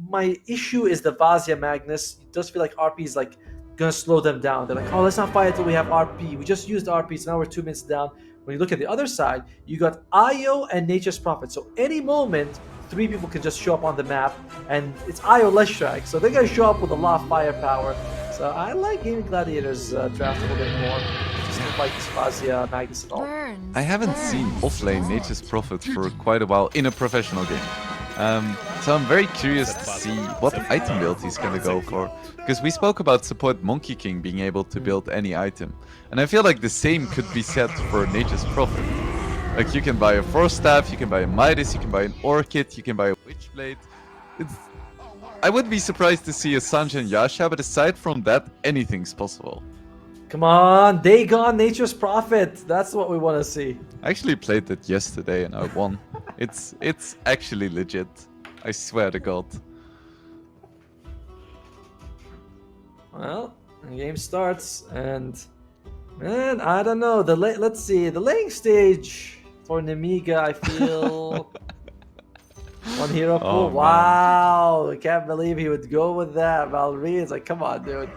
my issue is the Vazia Magnus. It does feel like RP is like gonna slow them down. They're like, oh, let's not fight until we have RP. We just used RP, so now we're 2 minutes down. When you look at the other side, you got Io and Nature's Prophet. So any moment, 3 people can just show up on the map, and it's Io Leshrac. So they're gonna show up with a lot of firepower. So I like GAIMIN Gladiators draft a little bit more. Just don't like this Vazia Magnus at all. I haven't seen offlane Nature's Prophet for quite a while in a professional game. So I'm very curious to see what item build he's gonna go for. Because we spoke about support Monkey King being able to build any item. And I feel like the same could be said for Nature's Prophet. Like you can buy a Force Staff, you can buy a Midas, you can buy an Orchid, you can buy a Witchblade. I would be surprised to see a Sanjay Yasha, but aside from that, anything's possible. Come on, Dagon, Nature's Prophet. That's what we want to see. I actually played that yesterday and I won. It's actually legit. I swear to God. Well, the game starts, and man, I don't know. Let's see the laying stage for NEMIGA. I feel one hero pool. Oh, Wow, I can't believe he would go with that. Valkyrie, it's like, come on, dude.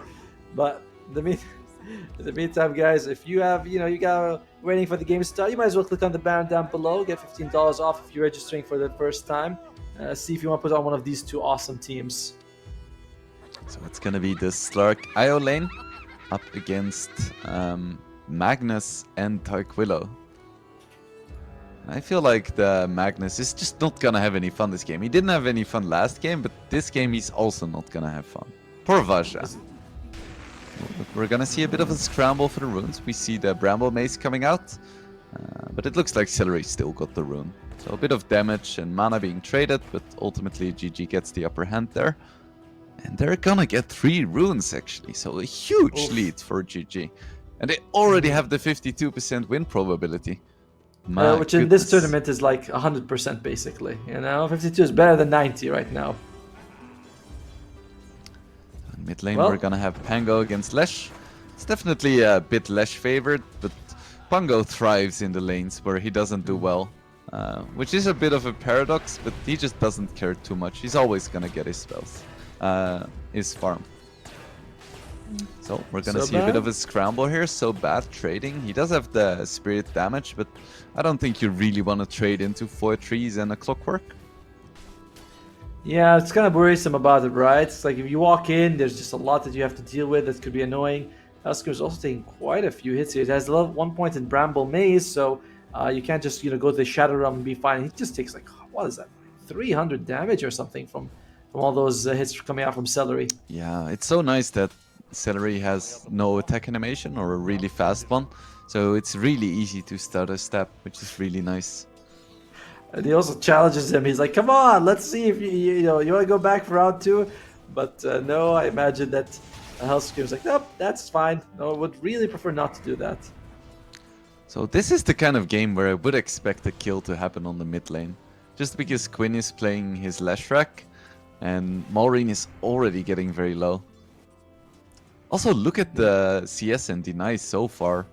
But in the meantime, guys, if you have, you got waiting for the game to start, you might as well click on the banner down below. Get $15 off if you're registering for the first time. See if you want to put on one of these 2 awesome teams. So it's gonna be the Slark IO lane up against Magnus and Tarquillo. I feel like the Magnus is just not gonna have any fun this game. He didn't have any fun last game, but this game he's also not gonna have fun. Poor Vasha. We're gonna see a bit of a scramble for the runes. We see the Bramble Mace coming out, but it looks like Celery still got the rune. So a bit of damage and mana being traded, but ultimately GG gets the upper hand there. And they're gonna get 3 runes actually, so a huge lead for GG. And they already have the 52% win probability. Which in this tournament is like 100% basically. 52 is better than 90 right now. In mid lane we're gonna have Pango against Lesh. It's definitely a bit Lesh favored, but Pango thrives in the lanes where he doesn't do well. Which is a bit of a paradox, but he just doesn't care too much. He's always gonna get his spells. His farm. So we're gonna see a bit of a scramble here. So bad trading. He does have the spirit damage, but I don't think you really want to trade into 4 trees and a clockwork. Yeah, it's kind of worrisome about it, right? It's like if you walk in, there's just a lot that you have to deal with that could be annoying. Hellscream's also taking quite a few hits here. It has 1 point in Bramble Maze, so you can't just go to the Shadow Realm and be fine. He just takes like, what is that, 300 damage or something from all those hits coming out from Celery. Yeah, it's so nice that Celery has no attack animation or a really fast one, so it's really easy to start a step, which is really nice. And he also challenges him. He's like, come on, let's see if you want to go back for round 2. But no, I imagine that Hellscream's like, nope, that's fine. No, I would really prefer not to do that. So this is the kind of game where I would expect a kill to happen on the mid lane. Just because Quinn is playing his Leshrac and Maureen is already getting very low. Also, look at the CS and denies so far.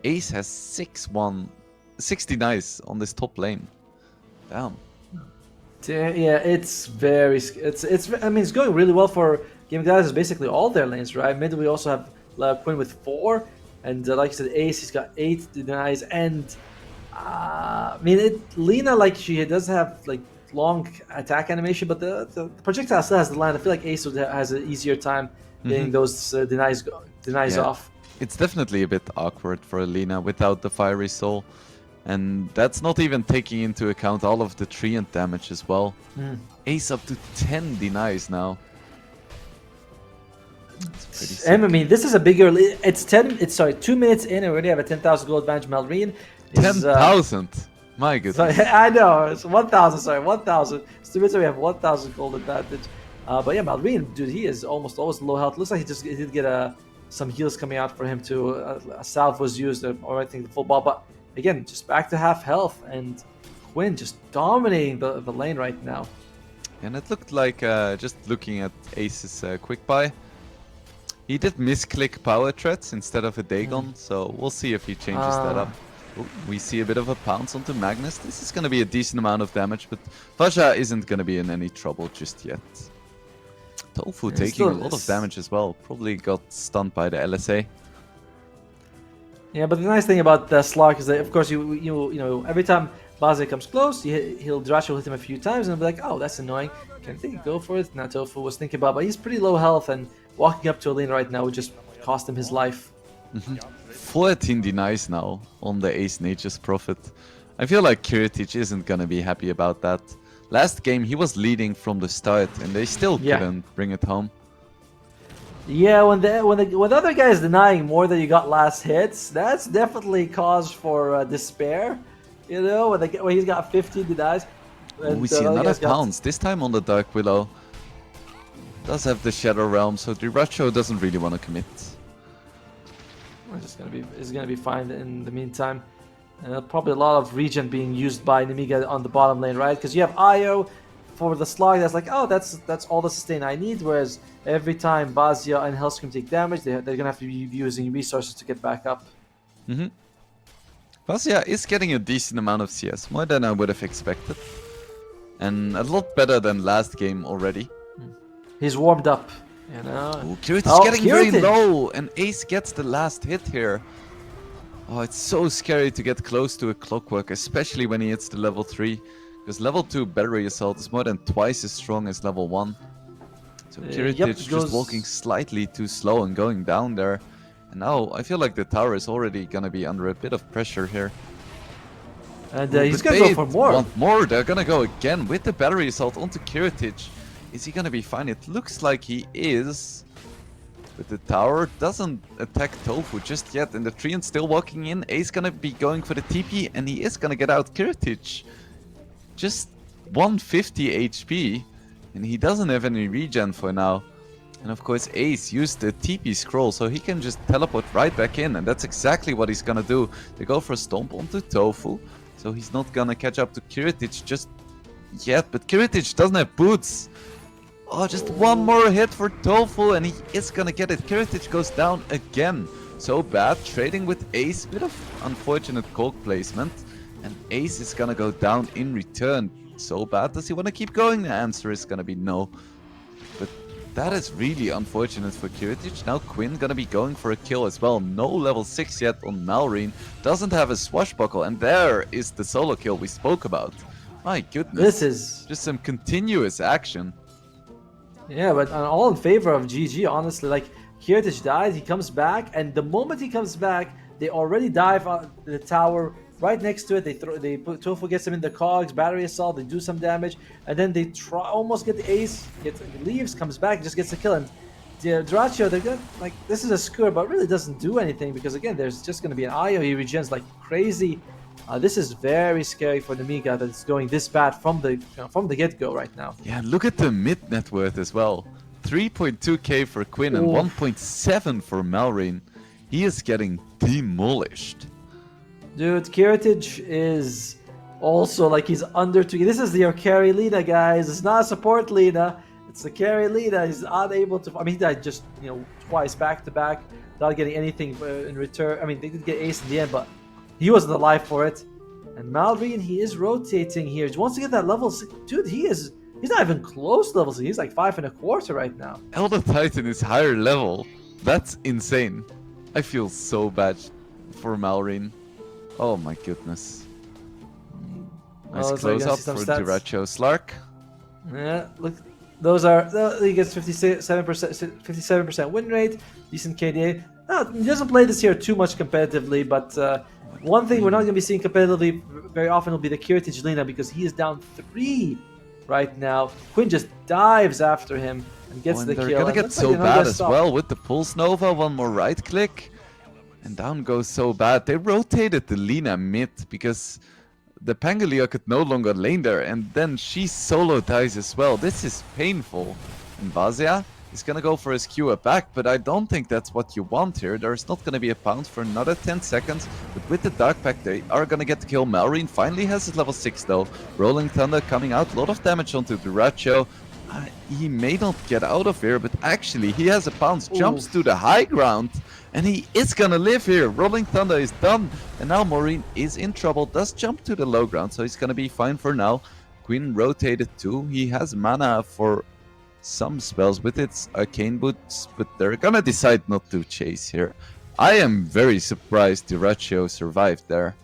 Ace has 6 denies on this top lane. Damn. Yeah, it's very... I mean, it's going really well for GAIMIN Gladiators, basically all their lanes, right? Mid, we also have Quinn with 4. And like you said, Ace, he's got 8 denies. And, I mean, Lina, like, she does have, like, long attack animation, but the projectile still has the line. I feel like Ace has an easier time getting those denies off. It's definitely a bit awkward for Alina without the Fiery Soul. And that's not even taking into account all of the treant damage as well. Ace up to 10 denies now. I mean, this is a bigger... It's 2 minutes in and we already have a 10,000 gold advantage. Malrine is... 10,000? My goodness. Sorry, I know, it's 1,000, sorry, 1,000. It's 2 minutes, we have 1,000 gold advantage. But yeah, Malrine, dude, he is almost always low health. Looks like he did get some heals coming out for him too. A salve was used, or I think the full ball. But again, just back to half health, and Quinn just dominating the lane right now. And it looked like, just looking at Ace's quick buy, he did misclick power threats instead of a Dagon, so we'll see if he changes that up. Oh, we see a bit of a pounce onto Magnus. This is going to be a decent amount of damage, but Faja isn't going to be in any trouble just yet. Tofu And taking a still, lot of damage as well. Probably got stunned by the LSA. yeah, but the nice thing about the Slark is that, of course, you know, every time Baze comes close, he'll Drash will hit him a few times and be like, oh, that's annoying. Can they go for it? Now Tofu was thinking about, but he's pretty low health, and walking up to a lane right now would just cost him his life. 14 denies now on the Ace Nature's Prophet. I feel like Kiritic isn't gonna be happy about that. Last game he was leading from the start and they still couldn't bring it home. Yeah, when the other guy is denying more than you got last hits, that's definitely cause for despair. You know, when he's got 15 denies. We see another pounce, this time on the Dark Willow. Does have the Shadow Realm, so Diracho doesn't really want to commit. It's gonna be fine in the meantime. Probably a lot of regen being used by NEMIGA on the bottom lane, right? Because you have Io for the slog that's like, oh, that's all the sustain I need. Whereas every time Bazia and Hellscream take damage, they're gonna have to be using resources to get back up. Bazia is getting a decent amount of CS, more than I would have expected. And a lot better than last game already. He's warmed up, you know. Oh, Kiritic is getting very low, and Ace gets the last hit here. Oh, it's so scary to get close to a Clockwork, especially when he hits the level 3. Because level 2 Battery Assault is more than twice as strong as level 1. So Kiritic just walking slightly too slow and going down there. And now I feel like the tower is already gonna be under a bit of pressure here. And he's gonna go for more. Want more. They're gonna go again with the Battery Assault onto Kiritic. Is he gonna be fine? It looks like he is. But the tower doesn't attack Tofu just yet. And the Treant still walking in. Ace gonna be going for the TP. And he is gonna get out Kiritic. Just 150 HP. And he doesn't have any regen for now. And of course Ace used the TP scroll. So he can just teleport right back in. And that's exactly what he's gonna do. They go for a stomp onto Tofu. So he's not gonna catch up to Kiritic just yet. But Kiritic doesn't have boots. Oh, just one more hit for Tofu and he is gonna get it. Kiritic goes down again. So bad. Trading with Ace. Bit of unfortunate Coke placement. And Ace is gonna go down in return. So bad. Does he want to keep going? The answer is gonna be no. But that is really unfortunate for Kiritic. Now Quinn gonna be going for a kill as well. No level 6 yet on Malrine. Doesn't have a swashbuckle. And there is the solo kill we spoke about. My goodness. This is just some continuous action. Yeah, but all in favor of GG, honestly. Like, Kiritic died, he comes back, and the moment he comes back, they already dive on the tower right next to it. They put Tofu, gets him in the cogs, battery assault, they do some damage, and then they almost get the ace, leaves, comes back, just gets the kill. And Diracho, they're good. Like, this is a skewer, but really doesn't do anything because again, there's just gonna be an Io. He regens like crazy. This is very scary for NEMIGA that it's going this bad from the get-go right now. Yeah, and look at the mid net worth as well. 3.2k for Quinn and 1.7 for Malrine. He is getting demolished. Dude, Kiritic is also like he's under 2. This is your carry Lina, guys. It's not a support Lina. It's the carry Lina. He's unable to. I mean, he died just twice back to back without getting anything in return. I mean, they did get ace in the end, but he wasn't alive for it. And Malrine, he is rotating here. He wants to get that level 6. Dude, he's not even close to level 6. He's like 5.25 right now. Elder Titan is higher level. That's insane. I feel so bad for Malrine. Oh my goodness. Nice close up for Diracho. Slark. Yeah, look. Those are, he gets 57% win rate, decent KDA. No, he doesn't play this here too much competitively, but one thing we're not going to be seeing competitively very often will be the Kiritic Lina because he is down 3 right now. Quinn just dives after him and gets the kill. They're going to get so bad as well with the Pulse Nova. One more right click. And down goes so bad. They rotated the Lina mid because the Pangalia could no longer lane there. And then she solo dies as well. This is painful. And Bazia is going to go for his Q back, but I don't think that's what you want here. There's not going to be a pounce for another 10 seconds. But with the Dark Pact, they are going to get the kill. Malrine finally has his level 6 though. Rolling Thunder coming out. A lot of damage onto Diracho. He may not get out of here, but actually he has a bounce, jumps Oof. to the high ground, and he is gonna live here. Rolling Thunder is done, and now Maureen is in trouble, does jump to the low ground, so he's gonna be fine for now. Quinn rotated too. He has mana for some spells with its arcane boots, but they're gonna decide not to chase here. I am very surprised Dyrachyo survived there.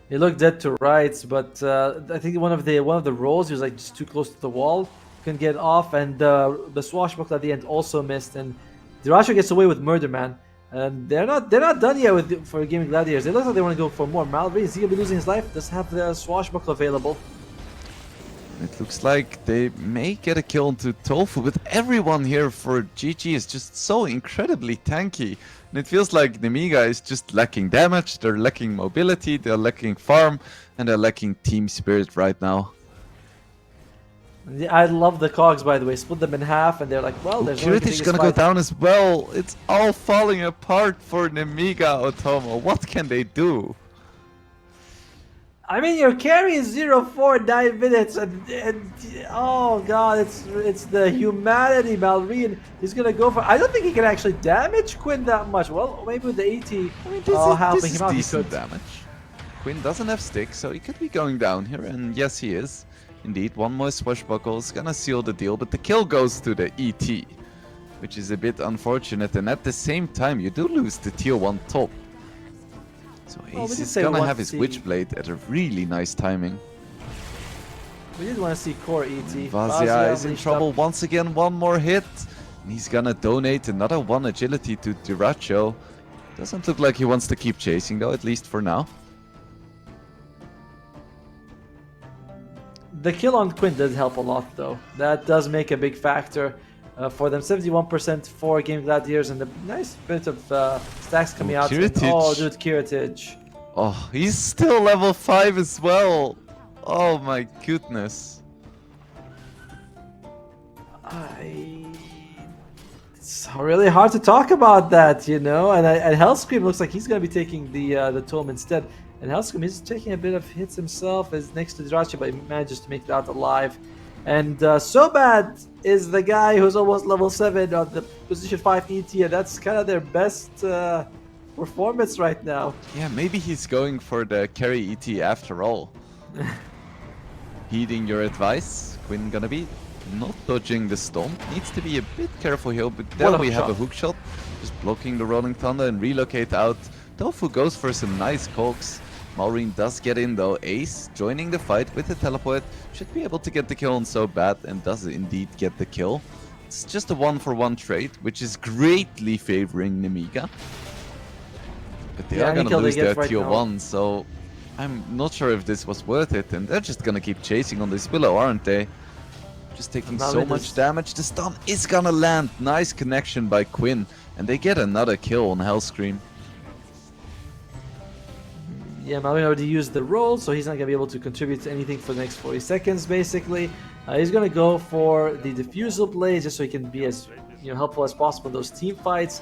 He looked dead to rights, but I think one of the rolls he was like just too close to the wall, couldn't get off, and the swashbuckler at the end also missed. And Dyrachyo gets away with Murder Man, and they're not done yet for Gaming Gladiators. They look like they want to go for more. Mallory, is he gonna be losing his life? Does have the swashbuckler available? It looks like they may get a kill into Tofu, but everyone here for GG is just so incredibly tanky. And it feels like NEMIGA is just lacking damage, they're lacking mobility, they're lacking farm, and they're lacking team spirit right now. I love the cogs, by the way. Split them in half, and they're like, well, there's no Kiriti's gonna go down as well. It's all falling apart for NEMIGA, Otomo. What can they do? I mean, your carry is 0-4, 9 minutes, and oh god, it's the humanity, Malrine. He's gonna go for. I don't think he can actually damage Quinn that much. Well, maybe with the AT helping him out, he could. Damage. Quinn doesn't have sticks, so he could be going down here, and yes, he is. Indeed, one more swashbuckle is gonna seal the deal, but the kill goes to the ET, which is a bit unfortunate, and at the same time, you do lose the tier 1 top. So Ace is gonna have his Witchblade at a really nice timing. We did want to see core ET. Vazia is in trouble once again, one more hit. And he's gonna donate another 1 agility to Dyrachyo. Doesn't look like he wants to keep chasing though, at least for now. The kill on Quinn did help a lot though. That does make a big factor for them. 71% for Game Gladiators and a nice bit of stacks coming out. Oh, dude, Kiritich. Oh, he's still level 5 as well. Oh my goodness. It's really hard to talk about that, you know. And Hellscream looks like he's going to be taking the tome instead. And Hellscream is taking a bit of hits himself as next to Dyrachyo, but he manages to make it out alive. And So Bad is the guy who's almost level 7 on the position 5 ET, and that's kind of their best performance right now. Yeah, maybe he's going for the carry ET after all. Heeding your advice, Quinn gonna be not dodging the storm. Needs to be a bit careful here, but there we have a hook shot. Just blocking the Rolling Thunder and relocate out. Tofu goes for some nice cogs. Maureen does get in though. Ace joining the fight with the teleport. Should be able to get the kill on So Bad, and does indeed get the kill. It's just a 1-for-1 trade, which is greatly favoring NEMIGA. But they are gonna lose their tier 1, so I'm not sure if this was worth it. And they're just gonna keep chasing on this Willow, aren't they? Just taking so much damage. The stun is gonna land. Nice connection by Quinn. And they get another kill on Hellscream. Yeah, Malvin already used the roll, so he's not going to be able to contribute to anything for the next 40 seconds, basically. He's going to go for the Diffusal Blaze, just so he can be as helpful as possible in those team fights.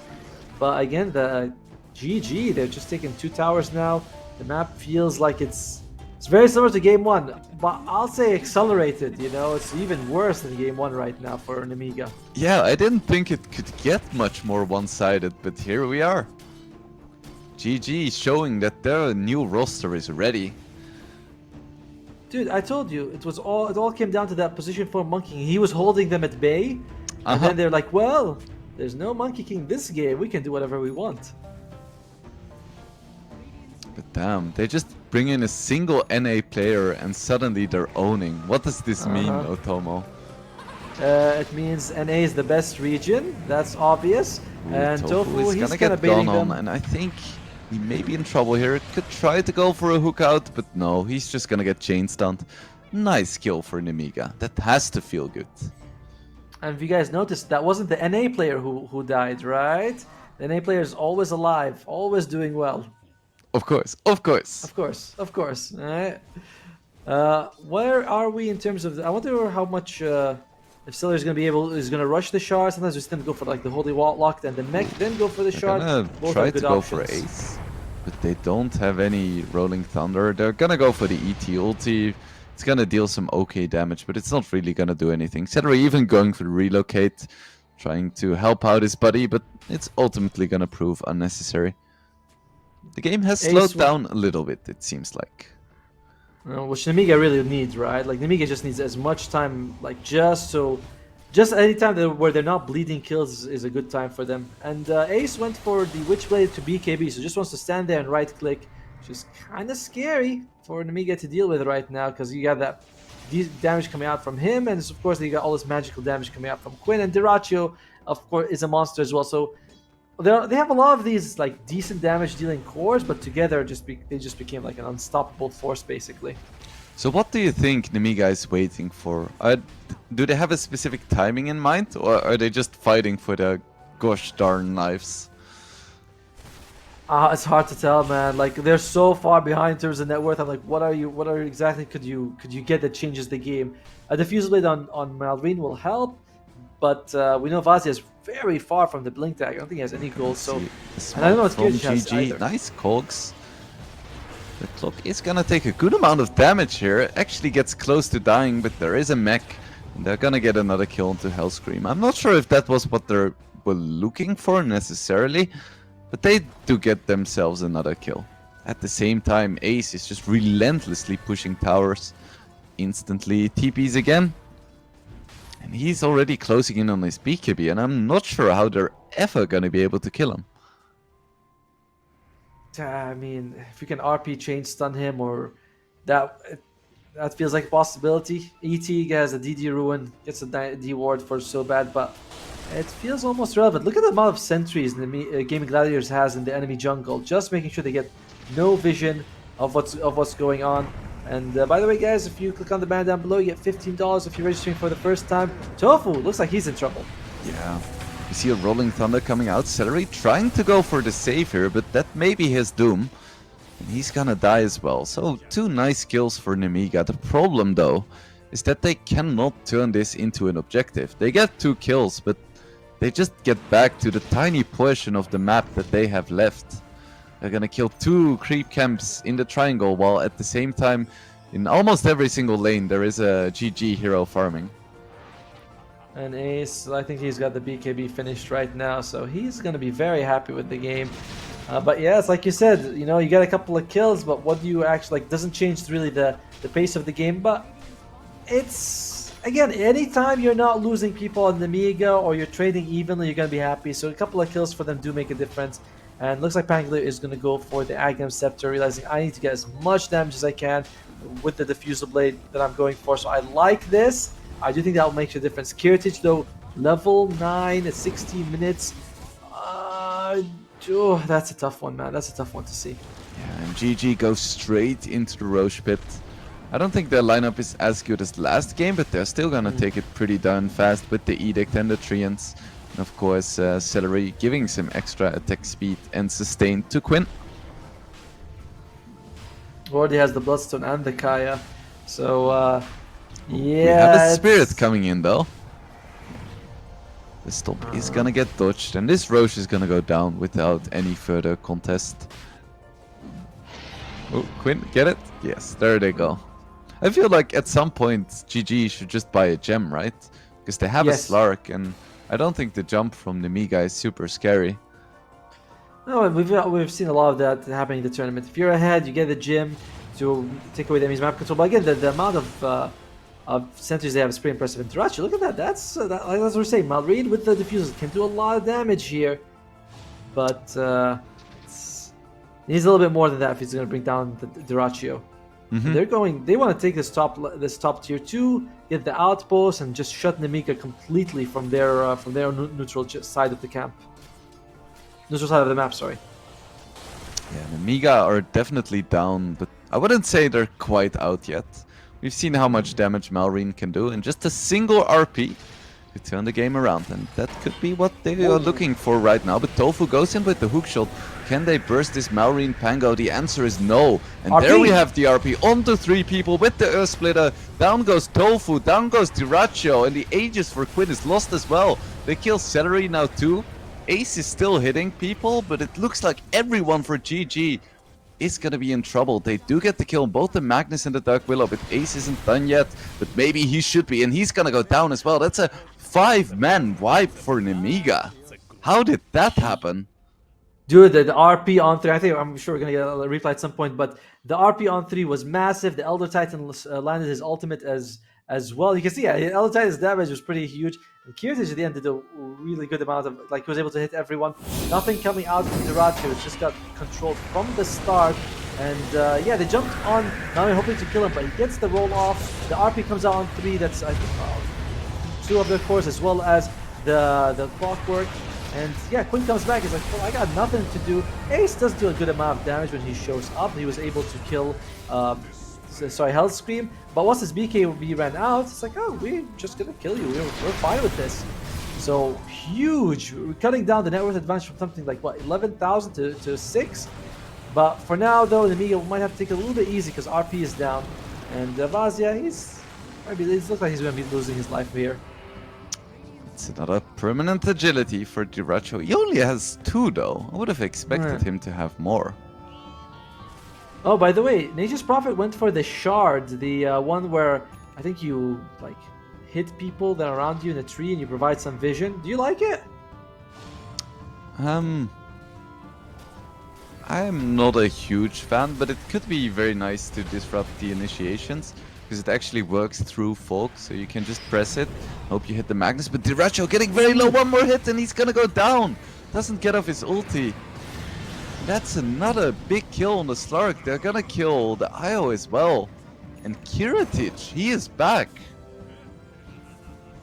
But again, the GG, they're just taking 2 towers now. The map feels like it's very similar to Game 1, but I'll say accelerated, It's even worse than Game 1 right now for NEMIGA. Yeah, I didn't think it could get much more one-sided, but here we are. GG showing that their new roster is ready. Dude, I told you, it all came down to that position 4 Monkey King. He was holding them at bay, and then they're like, well, there's no Monkey King this game, we can do whatever we want. But damn, they just bring in a single NA player and suddenly they're owning. What does this mean, Otomo? It means NA is the best region, that's obvious. Ooh, and Tofu, is gonna get gone on, and I think he may be in trouble here. Could try to go for a hook out, but no, he's just gonna get chain stunned. Nice kill for NEMIGA. That has to feel good. And if you guys noticed, that wasn't the NA player who died, right? The NA player is always alive, always doing well. Of course, of course. Of course, of course. All right. Where are we in terms of? I wonder how much. If Siller is gonna rush the shard. Sometimes we still go for like the Holy Lock, and the mech, then go for the shard. Both try to go for Ace, but they don't have any Rolling Thunder. They're gonna go for the ET ulti. It's gonna deal some okay damage, but it's not really gonna do anything. Celery even going for relocate, trying to help out his buddy, but it's ultimately gonna prove unnecessary. The game has Ace, slowed down a little bit, it seems like. which NEMIGA really needs, right? Like NEMIGA just needs as much time, like just any time where they're not bleeding kills is a good time for them. And Ace went for the Witchblade to BKB, so just wants to stand there and right click, which is kind of scary for NEMIGA to deal with right now because you got that damage coming out from him, and of course you got all this magical damage coming out from Quinn, and Dyrachyo, of course, is a monster as well. So they have a lot of these like decent damage dealing cores, but together they just became like an unstoppable force basically. So what do you think NEMIGA is waiting for? Do they have a specific timing in mind, or are they just fighting for the gosh darn knives? It's hard to tell, man. Like they're so far behind in terms of net worth. I'm like, what are exactly could you get that changes the game? A diffusal blade on Malrine will help, but we know Vazia is very far from the blink tag. I don't think he has any gold. So, and I don't know what from skills he has GG. either. Nice cogs. The clock is gonna take a good amount of damage here. It actually gets close to dying, but there is a mech. And they're gonna get another kill into Hellscream. I'm not sure if that was what they were looking for necessarily, but they do get themselves another kill. At the same time, Ace is just relentlessly pushing towers. Instantly TPs again. And he's already closing in on his BKB, and I'm not sure how they're ever gonna be able to kill him. I mean, if you can RP chain stun him, or that feels like a possibility. ET has a DD ruin, gets a D ward for so bad, but it feels almost relevant. Look at the amount of sentries the Gaming Gladiators has in the enemy jungle, just making sure they get no vision of what's going on. And by the way, guys, if you click on the banner down below, you get $15 if you're registering for the first time. Tofu looks like he's in trouble. Yeah. You see a Rolling Thunder coming out. Celery trying to go for the save here, but that may be his doom. And he's gonna die as well. So, two nice kills for NEMIGA. The problem, though, is that they cannot turn this into an objective. They get 2 kills, but they just get back to the tiny portion of the map that they have left. They're gonna kill 2 creep camps in the triangle, while at the same time, in almost every single lane, there is a GG hero farming. And Ace, I think he's got the BKB finished right now, so he's going to be very happy with the game. But yeah, it's like you said, you know, you get a couple of kills, but what do you actually, like, doesn't change really the pace of the game. But it's, again, anytime you're not losing people on the NEMIGA or you're trading evenly, you're going to be happy. So a couple of kills for them do make a difference. And looks like Pangler is going to go for the Agam Scepter, realizing I need to get as much damage as I can with the Diffusal Blade that I'm going for. So I like this. I do think that will make a difference. Kiritage, though, level 9 at 16 minutes. That's a tough one, man. That's a tough one to see. Yeah, and GG goes straight into the Roche Pit. I don't think their lineup is as good as last game, but they're still gonna take it pretty darn fast with the Edict and the Treants. And of course, Celery giving some extra attack speed and sustain to Quinn. Already has the Bloodstone and the Kaya. So, yeah. We have a Spirit coming in, though. The stop is gonna get dodged, and this Roche is gonna go down without any further contest. Oh, Quinn, get it? Yes, there they go. I feel like at some point GG should just buy a gem, right? Because they have a Slark, and I don't think the jump from NEMIGA is super scary. No, we've seen a lot of that happening in the tournament. If you're ahead, you get the gem to take away the enemy's map control. But again, the amount of sentries they have is pretty impressive. And Dyrachyo, look at that. That's like we're saying. Malrine with the diffusers can do a lot of damage here, but he needs a little bit more than that if he's going to bring down the Dyrachyo. They want to take this top tier 2, get the outpost, and just shut NEMIGA completely from their neutral side of the camp. Neutral side of the map, sorry. Yeah, NEMIGA are definitely down, but I wouldn't say they're quite out yet. We've seen how much damage Malrine can do, and just a single RP could turn the game around, and that could be what they are looking for right now. But Tofu goes in with the hook shot. Can they burst this Malrine Pango? The answer is no. And RP. There we have the RP onto 3 people with the Earth Splitter. Down goes Tofu, down goes Dyrachyo, and the Aegis for Quinn is lost as well. They kill Celery now too. Ace is still hitting people, but it looks like everyone for GG is going to be in trouble. They do get the kill on both the Magnus and the Dark Willow, but Ace isn't done yet. But maybe he should be, and he's going to go down as well. That's a 5-man wipe for NEMIGA. How did that happen? Dude, the RP on 3, I'm sure we're going to get a replay at some point, but the RP on 3 was massive. The Elder Titan landed his ultimate as well. You can see, yeah, Elder Titan's damage was pretty huge. And Kiritish at the end did a really good amount of, like, he was able to hit everyone. Nothing coming out from Diracho. It's just got controlled from the start. And yeah, they jumped on Nami hoping to kill him, but he gets the roll off. The RP comes out on 3. That's, I think, 2 of their cores, as well as the clockwork. And yeah, Quinn comes back. He's like, well, I got nothing to do. Ace does do a good amount of damage when he shows up. He was able to kill, Hell Scream. But once his BKB ran out, it's like, oh, we're just gonna kill you. We're fine with this. So huge. We're cutting down the net worth advantage from something like what, 11,000 to 6. But for now, though, the NEMIGA might have to take it a little bit easy because RP is down, and Vazia, it looks like he's gonna be losing his life here. It's another permanent agility for Diracho. He only has 2 though. I would have expected him to have more. Oh, by the way, Nature's Prophet went for the shard, the one where I think you like hit people that are around you in a tree and you provide some vision. Do you like it? I'm not a huge fan, but it could be very nice to disrupt the initiations. Because it actually works through folk, so you can just press it. Hope you hit the Magnus, but Diracho getting very low. 1 more hit and he's gonna go down. Doesn't get off his ulti. That's another big kill on the Slark. They're gonna kill the IO as well. And Kiritish, he is back.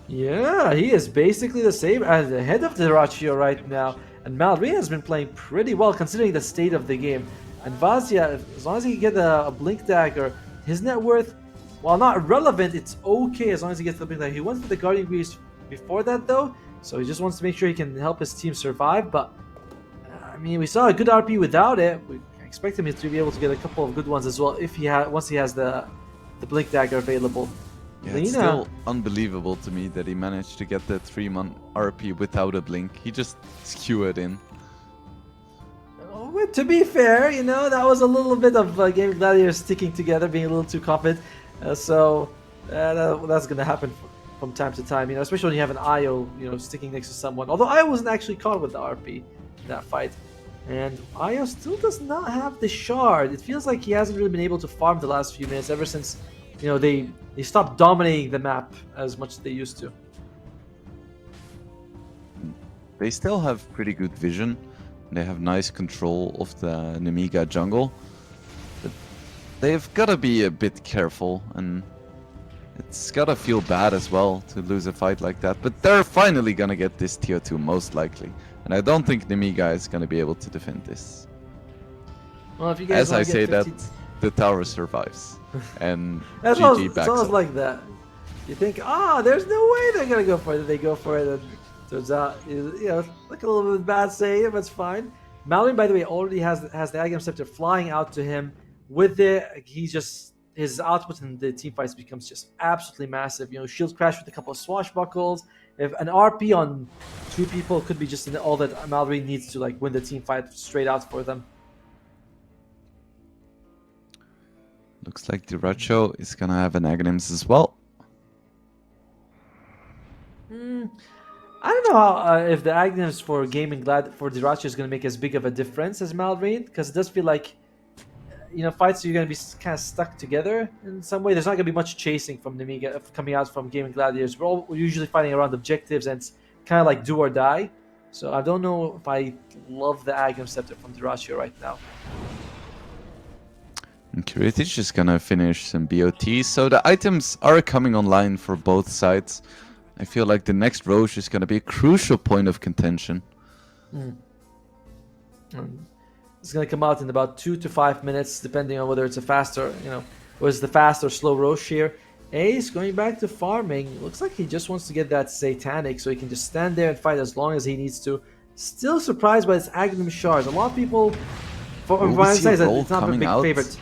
Yeah, he is basically the same as the head of Diracho right now. And Malrine has been playing pretty well considering the state of the game. And Vazia, as long as he can get a Blink Dagger, his net worth, while not relevant, it's okay as long as he gets the Blink Dagger. He went for the Guardian Greaves before that though, so he just wants to make sure he can help his team survive. But I mean, we saw a good RP without it. We expect him to be able to get a couple of good ones as well if once he has the Blink Dagger available. Yeah, it's still unbelievable to me that he managed to get that 3-month RP without a blink. He just skewered in. Oh, to be fair, you know, that was a little bit of Game Gladiators sticking together, being a little too confident. That's going to happen from time to time, you know, especially when you have an IO, you know, sticking next to someone. Although IO wasn't actually caught with the RP in that fight. And IO still does not have the shard. It feels like he hasn't really been able to farm the last few minutes ever since, you know, they stopped dominating the map as much as they used to. They still have pretty good vision. They have nice control of the NEMIGA jungle. But they've got to be a bit careful, and it's got to feel bad as well to lose a fight like that. But they're finally going to get this tier 2 most likely. And I don't think NEMIGA is going to be able to defend this. Well, if you guys as I say that, the tower survives. And GG GG backs it's almost up. like that. You think, there's no way they're gonna go for it. They go for it, and turns out, you know, like a little bit bad saying, but it's fine. Malin, by the way, already has the Aghanim Scepter flying out to him. With it, his output in the team fights becomes just absolutely massive. You know, shield crash with a couple of swashbuckles. If an RP on 2 people could be just all that Malrine needs to like win the team fight straight out for them. Looks like Diracho is gonna have an Aghanims as well. I don't know how, if the Aghanims for GAIMIN for Diracho is going to make as big of a difference as Malrine, because it does feel like, you know, fights are going to be kind of stuck together in some way. There's not going to be much chasing from NEMIGA coming out from GAIMIN Gladiators. We're usually fighting around objectives, and it's kind of like do or die. So I don't know if I love the Aghanim Scepter from Diracho right now. And Kiritish is gonna finish some BOTs, so the items are coming online for both sides. I feel like the next Roche is gonna be a crucial point of contention. It's gonna come out in about 2 to 5 minutes, depending on whether it's a faster, you know, was the fast or slow Roche here. Ace going back to farming. Looks like he just wants to get that Satanic, so he can just stand there and fight as long as he needs to. Still surprised by his Aghanim shards. A lot of people, from my side, it's not a big favorite.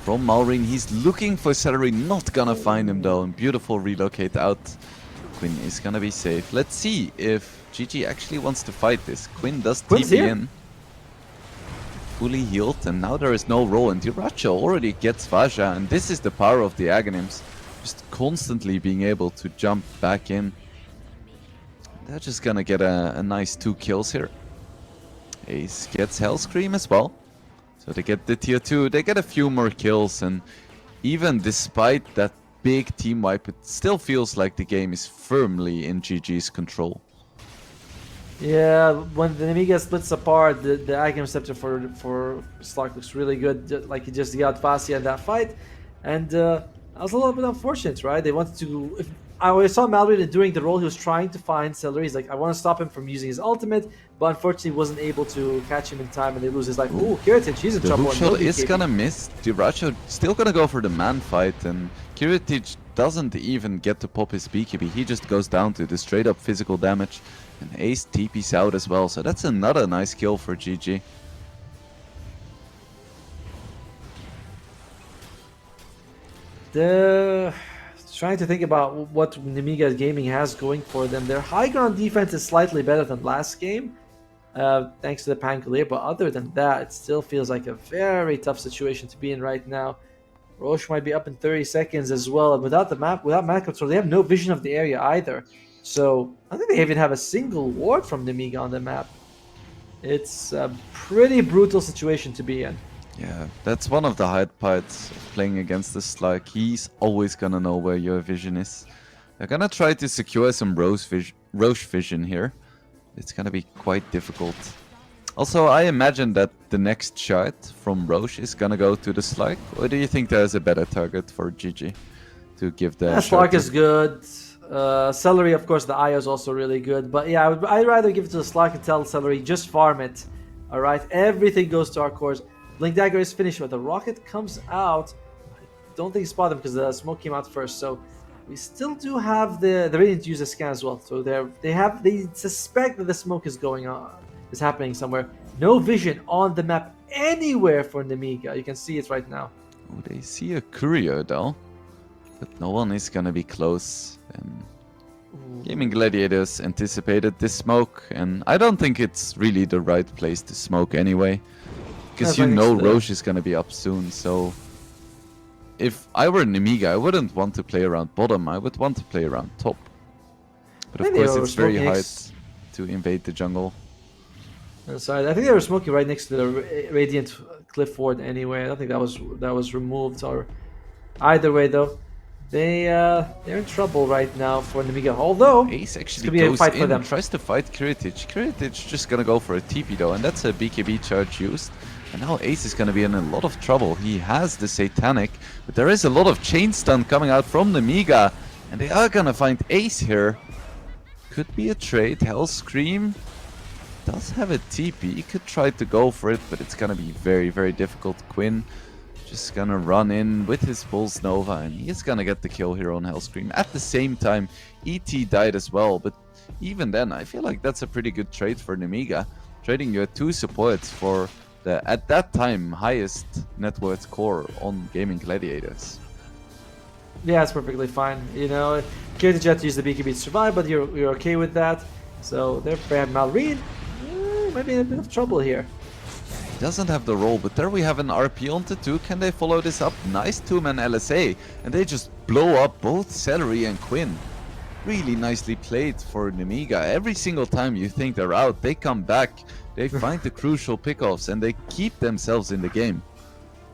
From Malrine, he's looking for Celery, not gonna find him though, and beautiful relocate out. Quinn is gonna be safe. Let's see if GG actually wants to fight this. Quinn does TP in. fully healed, and now there is no roll, and Diracho already gets Vaja, and this is the power of the Aghanims, just constantly being able to jump back in. They're just gonna get a nice 2 kills here. Ace gets Hellscream as well, so they get the tier 2, they get a few more kills, and even despite that big team wipe, it still feels like the game is firmly in GG's control. Yeah, when the NEMIGA splits apart, the Agam Scepter for Slark looks really good. Like he just got Fascia in that fight, and that was a little bit unfortunate, right? They wanted to. I saw Mallory during the role, he was trying to find Celery. He's like, I want to stop him from using his ultimate, but unfortunately wasn't able to catch him in time, and they lose his life. Ooh, Kiritic, he's in The trouble. hook shot is gonna miss. Diracho still gonna go for the man fight, and Kiritic doesn't even get to pop his BKB. He just goes down to the straight up physical damage. And Ace TP's out as well, so that's another nice kill for GG. Trying to think about what NEMIGA Gaming has going for them. Their high ground defense is slightly better than last game, thanks to the Pangolier, but other than that, it still feels like a very tough situation to be in right now. Roche might be up in 30 seconds as well, and without map control, they have no vision of the area either. So I think they even have a single ward from NEMIGA on the map. It's a pretty brutal situation to be in. Yeah, that's one of the hard parts of playing against this. Like, he's always gonna know where your vision is. They're gonna try to secure some Roche vision here. It's gonna be quite difficult. Also, I imagine that the next shot from Roche is gonna go to the Slug, or do you think there's a better target for GG to give the Slug is good. Celery, of course, the IO is also really good. But yeah, I'd rather give it to the Slug and tell Celery, just farm it. Alright, everything goes to our cores. Blink Dagger is finished, but the rocket comes out. I don't think he spotted him because the smoke came out first. So we still do have the Radiant use a scan as well. So they suspect that the smoke is going on, is happening somewhere. No vision on the map anywhere for NEMIGA. You can see it right now. Oh, they see a courier though, but no one is gonna be close. And Gaming Gladiators anticipated this smoke, and I don't think it's really the right place to smoke anyway. Because you know Roche is gonna be up soon, so if I were NEMIGA, I wouldn't want to play around bottom, I would want to play around top. But of course it's very hard to invade the jungle. So I think they were smoking right next to the Radiant Cliff Ward anyway. I don't think that was removed, or either way though. They're in trouble right now for NEMIGA, although Ace actually be a goes fight in for them. and tries to fight Kiritic. Kiritic just gonna go for a TP though, and that's a BKB charge used. And now Ace is gonna be in a lot of trouble. He has the Satanic, but there is a lot of chain stun coming out from NEMIGA, and they are gonna find Ace here. Could be a trade. Hellscream does have a TP. He could try to go for it, but it's gonna be very, very difficult. Quinn just gonna run in with his Pulse Nova, and he is gonna get the kill here on Hellscream. At the same time, ET died as well, but even then, I feel like that's a pretty good trade for NEMIGA. Trading your 2 supports for the, at that time, highest net worth core on Gaming Gladiators. Yeah, it's perfectly fine. You know, Kiritic had to use the BKB to survive, but you're okay with that. So therefore, Malrine might be in a bit of trouble here. Doesn't have the roll, but there we have an RP onto 2. Can they follow this up? Nice 2-man LSA, and they just blow up both Celery and Quinn. Really nicely played for NEMIGA. Every single time you think they're out, they come back, they find the crucial pickoffs, and they keep themselves in the game.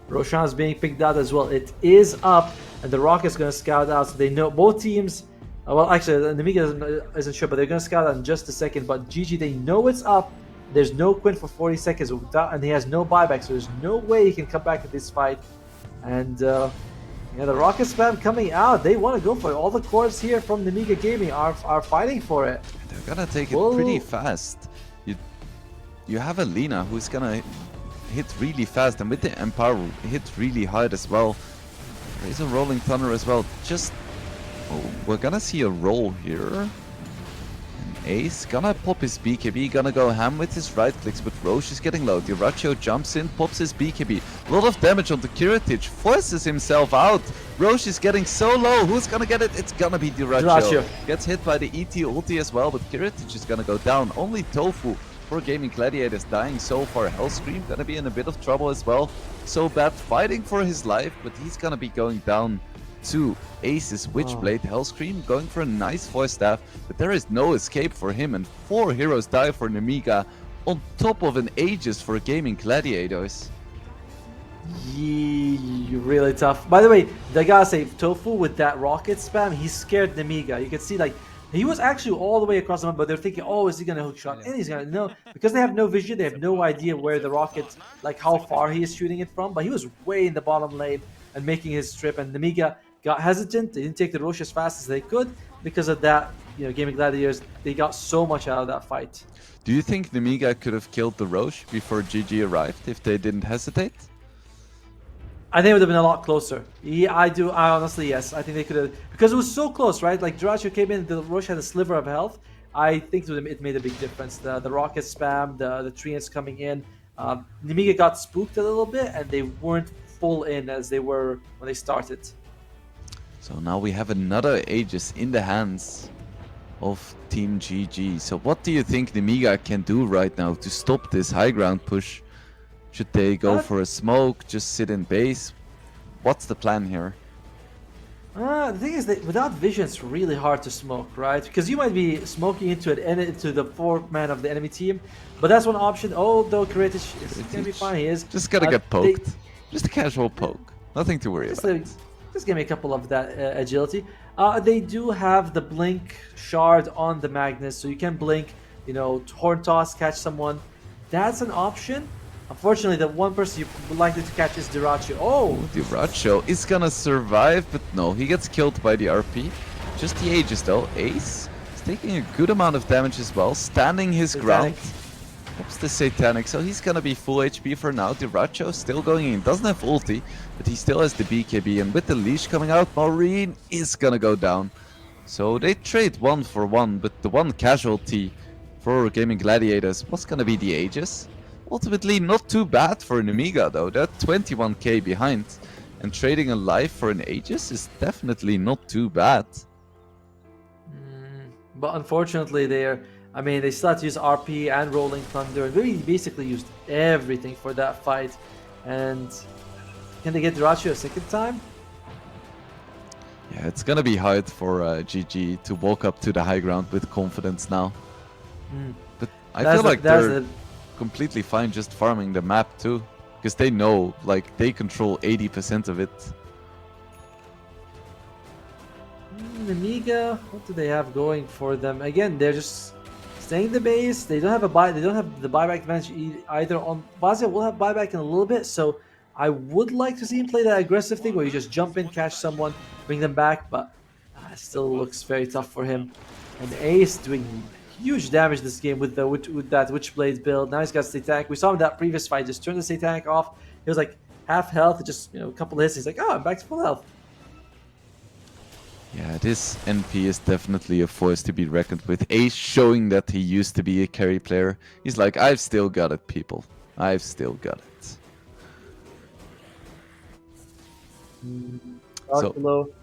Roshan's being picked out as well. It is up, and the Rocket's going to scout out, so they know both teams. Well, actually, NEMIGA isn't sure, but they're going to scout out in just a second. But GG, they know it's up. There's no Quinn for 40 seconds, and he has no buyback, so there's no way he can come back to this fight. And yeah, the Rocket spam coming out. They want to go for it. All the cores here from NEMIGA Gaming are fighting for it. They're gonna take it pretty fast. You have a Lina who's gonna hit really fast, and with the Empower hit really hard as well. There is a Rolling Thunder as well. Just we're gonna see a roll here. Ace gonna pop his BKB, gonna go ham with his right clicks, but Roche is getting low. Diracho jumps in, pops his BKB. A lot of damage onto Kiritic, forces himself out. Roche is getting so low. Who's gonna get it? It's gonna be Diracho. Gets hit by the ET ulti as well, but Kiritic is gonna go down. Only Tofu for Gaming Gladiators dying so far. Hellscream gonna be in a bit of trouble as well. So bad fighting for his life, but he's gonna be going down to Ace's Witchblade. Hellscream going for a nice Force Staff, but there is no escape for him, and 4 heroes die for NEMIGA on top of an Aegis for Gaming Gladiators. Really tough. By the way, I gotta say, Tofu with that rocket spam, he scared NEMIGA. You can see, like, he was actually all the way across the map, but they're thinking, oh, is he gonna hook shot? And he's gonna, no, because they have no vision, they have no idea where the rocket, like how far he is shooting it from. But he was way in the bottom lane and making his trip, and NEMIGA got hesitant. They didn't take the Roche as fast as they could because of that. You know, Gaming Gladiators, they got so much out of that fight. Do you think NEMIGA could have killed the Roche before GG arrived if they didn't hesitate? I think it would have been a lot closer. I honestly, yes. I think they could have, because it was so close, right? Like, Duracho came in, the Roche had a sliver of health. I think it made a big difference. The rocket spam, the treants coming in. NEMIGA got spooked a little bit, and they weren't full in as they were when they started. So now we have another Aegis in the hands of Team GG. So what do you think NEMIGA can do right now to stop this high ground push? Should they go for a smoke, just sit in base? What's the plan here? The thing is that without vision, it's really hard to smoke, right? Because you might be smoking into the 4th man of the enemy team, but that's one option. Oh, though Kretic is gonna be fine. He is just gotta get poked. Just a casual poke. Nothing to worry about. Just give me a couple of that agility. They do have the blink shard on the Magnus, so you can blink, you know, horn toss, catch someone. That's an option. Unfortunately, the one person you would likely to catch is Duracho. Oh! Duracho is gonna survive, but no, he gets killed by the RP. Just the Aegis though. Ace is taking a good amount of damage as well, standing his ground. Pops the Satanic, so he's gonna be full HP for now. Duracho still going in, doesn't have ulti, but he still has the BKB, and with the leash coming out, Maureen is gonna go down. So they trade 1 for 1, but the one casualty for Gaming Gladiators was gonna be the Aegis. Ultimately, not too bad for NEMIGA though. They're 21k behind, and trading a life for an Aegis is definitely not too bad. But unfortunately, they still had to use RP and Rolling Thunder, and really basically used everything for that fight. And can they get Duracho a second time? Yeah, it's gonna be hard for GG to walk up to the high ground with confidence now. But I feel like they're completely fine just farming the map too, because they know, like, they control 80% of it. NEMIGA, what do they have going for them? Again, they're just staying in the base. They don't have they don't have the buyback advantage either. On Vazia will have buyback in a little bit, so I would like to see him play that aggressive thing where you just jump in, catch someone, bring them back, but it still looks very tough for him. And Ace doing huge damage this game with that Witchblade build. Now he's got Satanic. We saw him in that previous fight, just turn the Satanic off. He was like half health, just, you know, a couple of hits. He's like, oh, I'm back to full health. Yeah, this NP is definitely a force to be reckoned with. Ace showing that he used to be a carry player. He's like, I've still got it, people. I've still got it. So,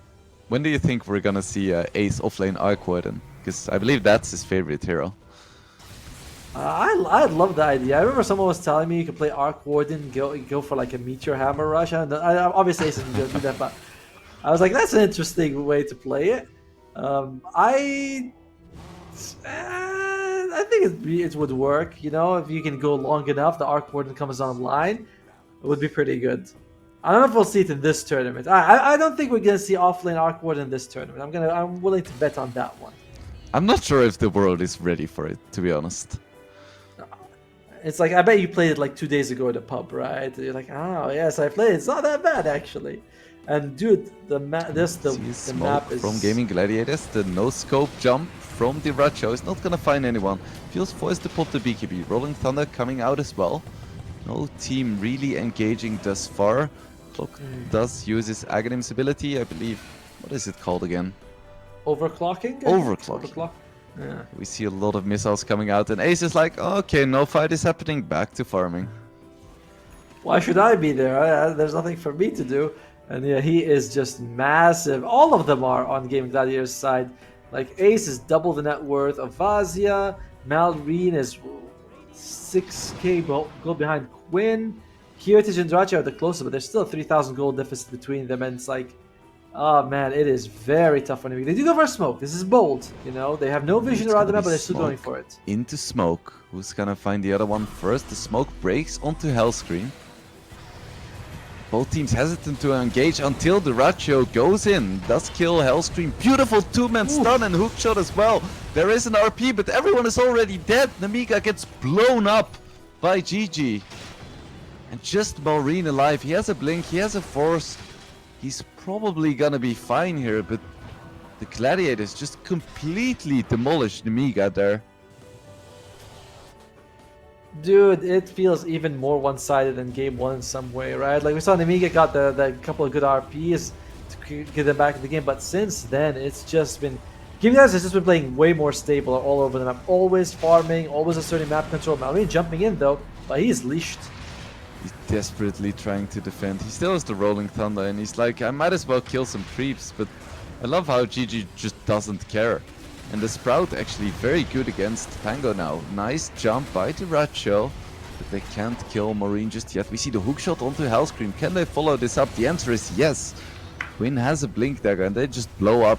when do you think we're gonna see Ace offlane Arc Warden? Because I believe that's his favorite hero. I love the idea. I remember someone was telling me you could play Arc Warden, go for like a Meteor Hammer Rush. Obviously Ace isn't going to do that, but I was like, that's an interesting way to play it. I think it would work. You know, if you can go long enough, the Arc Warden comes online, it would be pretty good. I don't know if we'll see it in this tournament. I don't think we're gonna see offlane Arc Warden in this tournament. I'm willing to bet on that one. I'm not sure if the world is ready for it, to be honest. It's like, I bet you played it like 2 days ago at a pub, right? You're like, oh yes, I played it. It's not that bad actually. And dude, the map is from Gaming Gladiators. The no scope jump from Duracho is not gonna find anyone. Feels forced to pop the BKB. Rolling Thunder coming out as well. No team really engaging thus far. Clock does use his Aghanim's ability, I believe. What is it called again? Overclocking? Overclock. Yeah. We see a lot of missiles coming out, and Ace is like, okay, no fight is happening, back to farming. Why should I be there? There's nothing for me to do. And yeah, he is just massive. All of them are on Gaming Gladiators' side. Like, Ace is double the net worth of Vazia. Malreen is 6k gold behind Quinn. Heritage and Drachi are the closest, but there's still a 3,000 gold deficit between them, and it's like, oh man, it is very tough for NEMIGA. They do go for a smoke. This is bold, you know. They have no vision It's around the gonna map, be but they're still going smoke for it. into smoke. Who's gonna find the other one first? The smoke breaks onto Hellscream. Both teams hesitant to engage until the Ratio goes in. Does kill Hellscream. Beautiful two-man stun and hookshot as well. There is an RP, but everyone is already dead. NEMIGA gets blown up by GG. And just Maureen alive. He has a blink, he has a force. He's probably gonna be fine here, but the Gladiators just completely demolished NEMIGA there. Dude, it feels even more one-sided than game one in some way, right? Like we saw NEMIGA got the couple of good RPs to get them back in the game, but since then it's just been GAIMIN has just been playing way more stable all over the map, always farming, always asserting map control. Maureen jumping in though, but he's leashed. He's desperately trying to defend. He still has the Rolling Thunder, and he's like, I might as well kill some creeps, but I love how GG just doesn't care. And the Sprout actually very good against Pango now. Nice jump by the Ratio, but they can't kill Maureen just yet. We see the hookshot onto Hellscream. Can they follow this up? The answer is yes. Quinn has a Blink Dagger, and they just blow up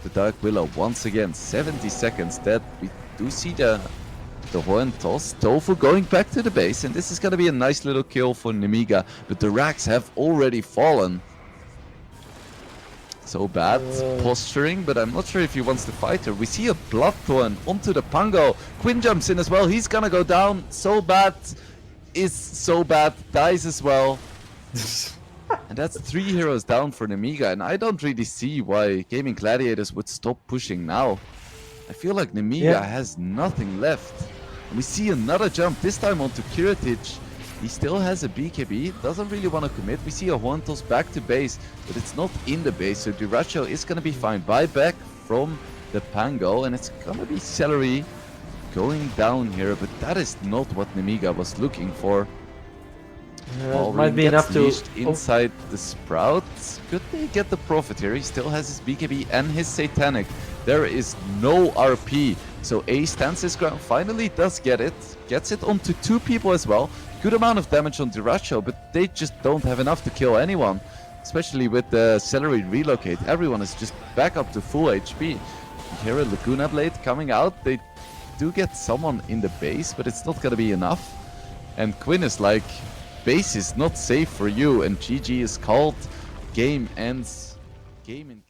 the Dark Willow once again. 70 seconds dead. We do see the horn toss. Tofu going back to the base, and this is gonna be a nice little kill for NEMIGA, but the racks have already fallen. So bad posturing, but I'm not sure if he wants to fight her. We see a Bloodthorn onto the Pango. Quinn jumps in as well. He's gonna go down. So bad is so bad. Dies as well. And that's 3 heroes down for NEMIGA, and I don't really see why Gaming Gladiators would stop pushing now. I feel like NEMIGA has nothing left. And we see another jump, this time onto Kiritage. He still has a BKB, doesn't really want to commit. We see a horn toss back to base, but it's not in the base, so Duracho is going to be fine. Buyback from the Pango, and it's going to be Celery going down here, but that is not what NEMIGA was looking for. Might be enough to inside the Sprout. Could they get the profit here? He still has his BKB and his Satanic. There is no RP, so A stands his ground. Finally does get it, gets it onto 2 people as well. Good amount of damage on Duracho, but they just don't have enough to kill anyone, especially with the Celery relocate. Everyone is just back up to full HP. Here a Laguna Blade coming out. They do get someone in the base, but it's not gonna be enough. And Quinn is like, base is not safe for you, and GG is called. Game ends. Game in